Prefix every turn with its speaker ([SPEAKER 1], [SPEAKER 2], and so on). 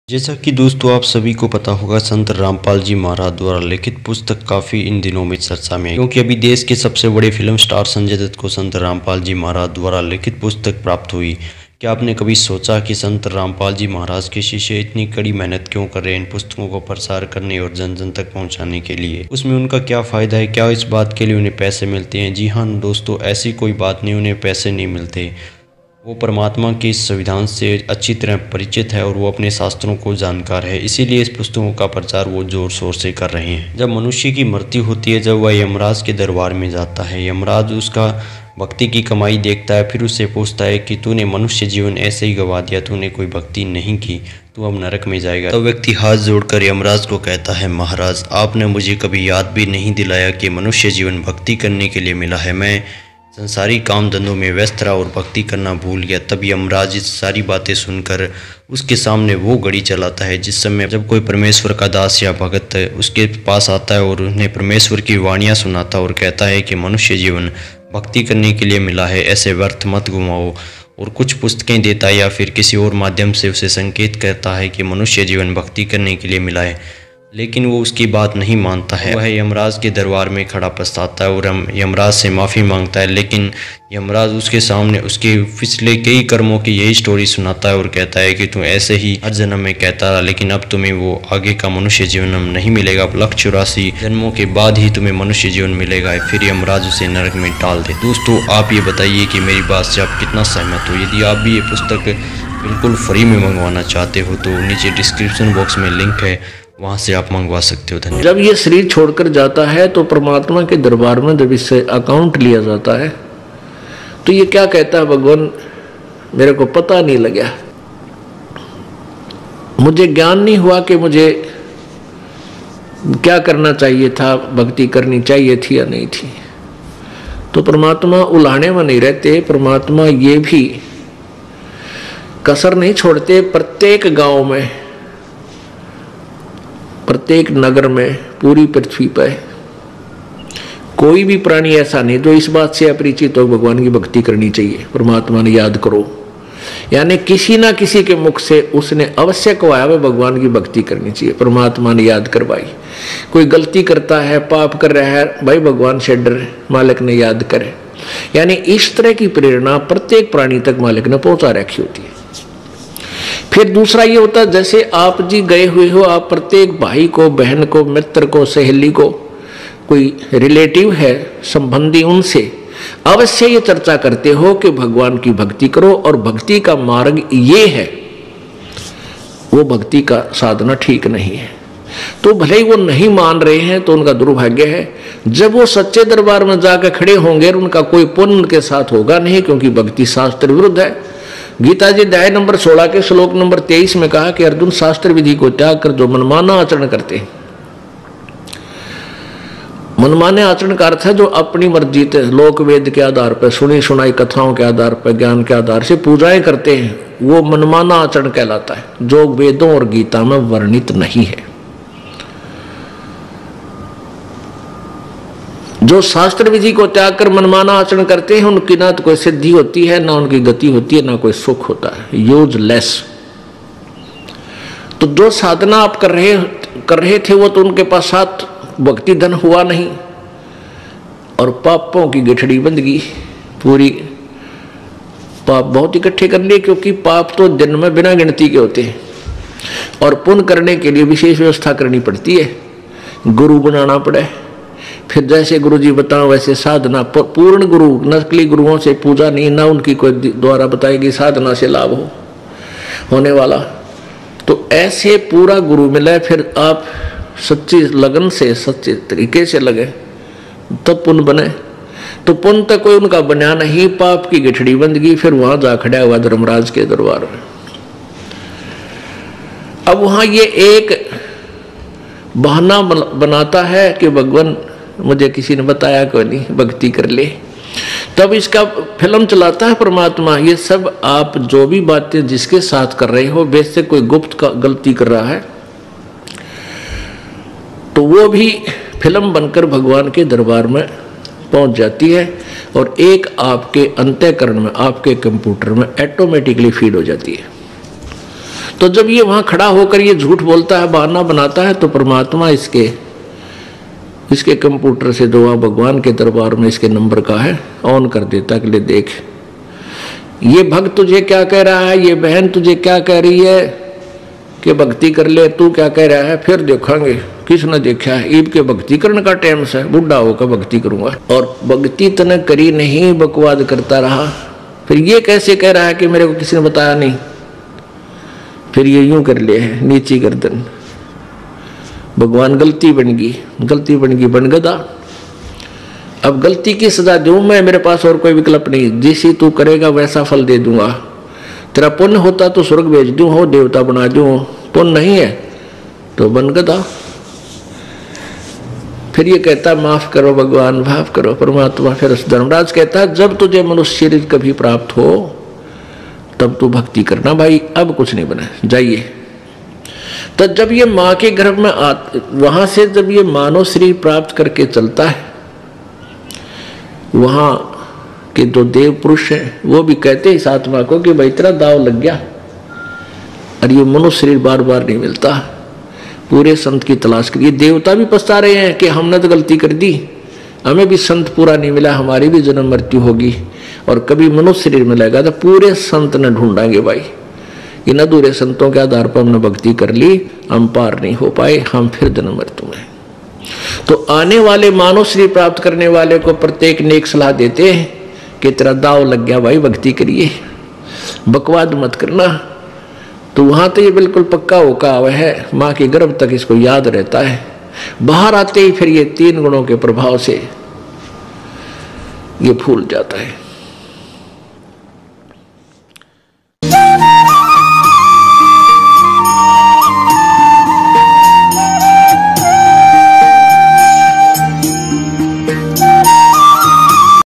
[SPEAKER 1] जैसा कि दोस्तों आप सभी को पता होगा, संत रामपाल जी महाराज द्वारा लिखित पुस्तक काफ़ी इन दिनों में चर्चा में है, क्योंकि अभी देश के सबसे बड़े फिल्म स्टार संजय दत्त को संत रामपाल जी महाराज द्वारा लिखित पुस्तक प्राप्त हुई। क्या आपने कभी सोचा कि संत रामपाल जी महाराज के शिष्य इतनी कड़ी मेहनत क्यों कर रहे हैं इन पुस्तकों को प्रसार करने और जन जन तक पहुंचाने के लिए? उसमें उनका क्या फ़ायदा है? क्या इस बात के लिए उन्हें पैसे मिलते हैं? जी हाँ दोस्तों, ऐसी कोई बात नहीं, उन्हें पैसे नहीं मिलते। वो परमात्मा के इस संविधान से अच्छी तरह परिचित है और वो अपने शास्त्रों को जानकार है, इसीलिए इस पुस्तकों का प्रचार वो जोर शोर से कर रहे हैं। जब मनुष्य की मृत्यु होती है, जब वह यमराज के दरबार में जाता है, यमराज उसका भक्ति की कमाई देखता है, फिर उससे पूछता है कि तूने मनुष्य जीवन ऐसे ही गवा दिया, तूने कोई भक्ति नहीं की, तू अब नरक में जाएगा। तब व्यक्ति हाथ जोड़कर यमराज को कहता है, महाराज आपने मुझे कभी याद भी नहीं दिलाया कि मनुष्य जीवन भक्ति करने के लिए मिला है। मैं संसारी काम धंधों में व्यस्त रहा और भक्ति करना भूल गया। तब यमराज इस सारी बातें सुनकर उसके सामने वो घड़ी चलाता है जिस समय जब कोई परमेश्वर का दास या भगत उसके पास आता है और उन्हें परमेश्वर की वाणियाँ सुनाता और कहता है कि मनुष्य जीवन भक्ति करने के लिए मिला है, ऐसे व्यर्थ मत घुमाओ, और कुछ पुस्तकें देता है या फिर किसी और माध्यम से उसे संकेत करता है कि मनुष्य जीवन भक्ति करने के लिए मिला है, लेकिन वो उसकी बात नहीं मानता है। वह यमराज के दरबार में खड़ा पछताता है और यमराज से माफ़ी मांगता है, लेकिन यमराज उसके सामने उसके पिछले कई कर्मों की यही स्टोरी सुनाता है और कहता है कि तू ऐसे ही हर जन्म में कहता रहा, लेकिन अब तुम्हें वो आगे का मनुष्य जीवन नहीं मिलेगा, अब 184 जन्मों के बाद ही तुम्हें मनुष्य जीवन मिलेगा। फिर यमराज उसे नरक में डाल दे। दोस्तों आप ये बताइए कि मेरी बात से आप कितना सहमत हो? यदि आप भी ये पुस्तक बिल्कुल फ्री में मंगवाना चाहते हो तो नीचे डिस्क्रिप्शन बॉक्स में लिंक है, वहां से आप मंगवा सकते हो। धन्यवाद।
[SPEAKER 2] जब ये शरीर छोड़कर जाता है तो परमात्मा के दरबार में जब इससे अकाउंट लिया जाता है तो ये क्या कहता है, भगवान मेरे को पता नहीं लगा, मुझे ज्ञान नहीं हुआ कि मुझे क्या करना चाहिए था, भक्ति करनी चाहिए थी या नहीं थी। तो परमात्मा उलाहने में नहीं रहते, परमात्मा ये भी कसर नहीं छोड़ते। प्रत्येक गांव में, प्रत्येक नगर में, पूरी पृथ्वी पर कोई भी प्राणी ऐसा नहीं जो इस बात से अपरिचित हो भगवान की भक्ति करनी चाहिए, परमात्मा ने याद करो। यानी किसी ना किसी के मुख से उसने अवश्य कहवाया वे भगवान की भक्ति करनी चाहिए, परमात्मा ने याद करवाई। कोई गलती करता है, पाप कर रहा है, भाई भगवान से डर, मालिक ने याद करे। यानी इस तरह की प्रेरणा प्रत्येक प्राणी तक मालिक ने पहुंचा रखी होती है। फिर दूसरा ये होता है, जैसे आप जी गए हुए हो, आप प्रत्येक भाई को, बहन को, मित्र को, सहेली को, कोई रिलेटिव है, संबंधी, उनसे अवश्य ये चर्चा करते हो कि भगवान की भक्ति करो और भक्ति का मार्ग ये है, वो भक्ति का साधना ठीक नहीं है। तो भले ही वो नहीं मान रहे हैं तो उनका दुर्भाग्य है। जब वो सच्चे दरबार में जाकर खड़े होंगे उनका कोई पुण्य उनके साथ होगा नहीं, क्योंकि भक्ति शास्त्र विरुद्ध है। गीता जी अध्याय नंबर 16 के श्लोक नंबर 23 में कहा कि अर्जुन, शास्त्र विधि को त्याग कर जो मनमाना आचरण करते हैं, मनमाने आचरण का अर्थ है जो अपनी मर्जी से लोक वेद के आधार पर, सुनी सुनाई कथाओं के आधार पर, ज्ञान के आधार से पूजाएं करते हैं, वो मनमाना आचरण कहलाता है, जो वेदों और गीता में वर्णित नहीं है। जो शास्त्र विधि को त्याग कर मनमाना आचरण करते हैं उनकी ना तो कोई सिद्धि होती है, ना उनकी गति होती है, ना कोई सुख होता है, यूजलेस। तो जो साधना आप कर रहे थे वो तो उनके पास साथ भक्ति धन हुआ नहीं और पापों की गठड़ी बंध गई पूरी। पाप बहुत इकट्ठे कर लिए, क्योंकि पाप तो जन्म में बिना गिनती के होते हैं और पुण्य करने के लिए विशेष व्यवस्था करनी पड़ती है, गुरु बनाना पड़े। फिर जैसे गुरु जी बताओ वैसे साधना, पूर्ण गुरु, नकली गुरुओं से पूजा नहीं, ना उनकी कोई द्वारा बताएगी साधना से लाभ होने वाला। तो ऐसे पूरा गुरु मिले, फिर आप सच्ची लगन से, सच्चे तरीके से लगे तब पुण्य बने। तो पुण्य तक कोई उनका बना नहीं, पाप की गठड़ी बंद गई। फिर वहां जा खड़ा हुआ धर्मराज के दरबार में। अब वहां ये एक बहाना बनाता है कि भगवान मुझे किसी ने बताया कोई नहीं, भक्ति कर ले। तब इसका फिल्म चलाता है परमात्मा। ये सब आप जो भी बातें जिसके साथ कर रहे हो, वैसे कोई गुप्त का गलती कर रहा है तो वो भी फिल्म बनकर भगवान के दरबार में पहुंच जाती है और एक आपके अंतःकरण में, आपके कंप्यूटर में ऑटोमेटिकली फीड हो जाती है। तो जब ये वहां खड़ा होकर ये झूठ बोलता है, बहाना बनाता है, तो परमात्मा इसके कंप्यूटर से दुआ भगवान के दरबार में इसके नंबर का है ऑन कर देता कि ले देख, ये भक्त तुझे क्या कह रहा है, ये बहन तुझे क्या कह रही है कि भक्ति कर ले, तू क्या कह रहा है, फिर देखेंगे किसने देखा है। ईब के भक्ति करने का टाइम से बुढ़ा होकर भक्ति करूंगा, और भक्ति तने करी नहीं, बकवाद करता रहा। फिर ये कैसे कह रहा है कि मेरे को किसी ने बताया नहीं, फिर ये यूं कर ले है नीची गर्दन। भगवान गलती बन गई बन गदा। अब गलती की सजा दूं मैं, मेरे पास और कोई विकल्प नहीं, जिसी तू करेगा वैसा फल दे दूंगा। तेरा पुण्य होता तो स्वर्ग भेज दूं, हो देवता बना दूं, पुण्य नहीं है तो बन गदा। फिर ये कहता माफ करो भगवान, माफ करो परमात्मा। फिर धर्मराज कहता है जब तुझे मनुष्य शरीर कभी प्राप्त हो तब तू भक्ति करना भाई, अब कुछ नहीं बना, जाइए। तो जब ये माँ के गर्भ में वहां से जब ये मानव शरीर प्राप्त करके चलता है, वहां के जो देव पुरुष हैं वो भी कहते हैं इस आत्मा को कि भाई तेरा दाव लग गया, और ये मनुष्य शरीर बार बार नहीं मिलता, पूरे संत की तलाश करिए। देवता भी पछता रहे हैं कि हमने तो गलती कर दी, हमें भी संत पूरा नहीं मिला, हमारी भी जन्म मृत्यु होगी, और कभी मनुष्य शरीर मिलेगा तो पूरे संत न ढूंढेंगे भाई। इन अधूरे संतों के आधार पर हमने भक्ति कर ली, हम पार नहीं हो पाए, हम फिर जन्म मृत्यु में। तो आने वाले मानव शरीर प्राप्त करने वाले को प्रत्येक नेक सलाह देते हैं कि तेरा दाव लग गया भाई, भक्ति करिए, बकवाद मत करना। तो वहां तो ये बिल्कुल पक्का होका हुआ है, माँ के गर्भ तक इसको याद रहता है। बाहर आते ही फिर ये 3 गुणों के प्रभाव से ये फूल जाता है।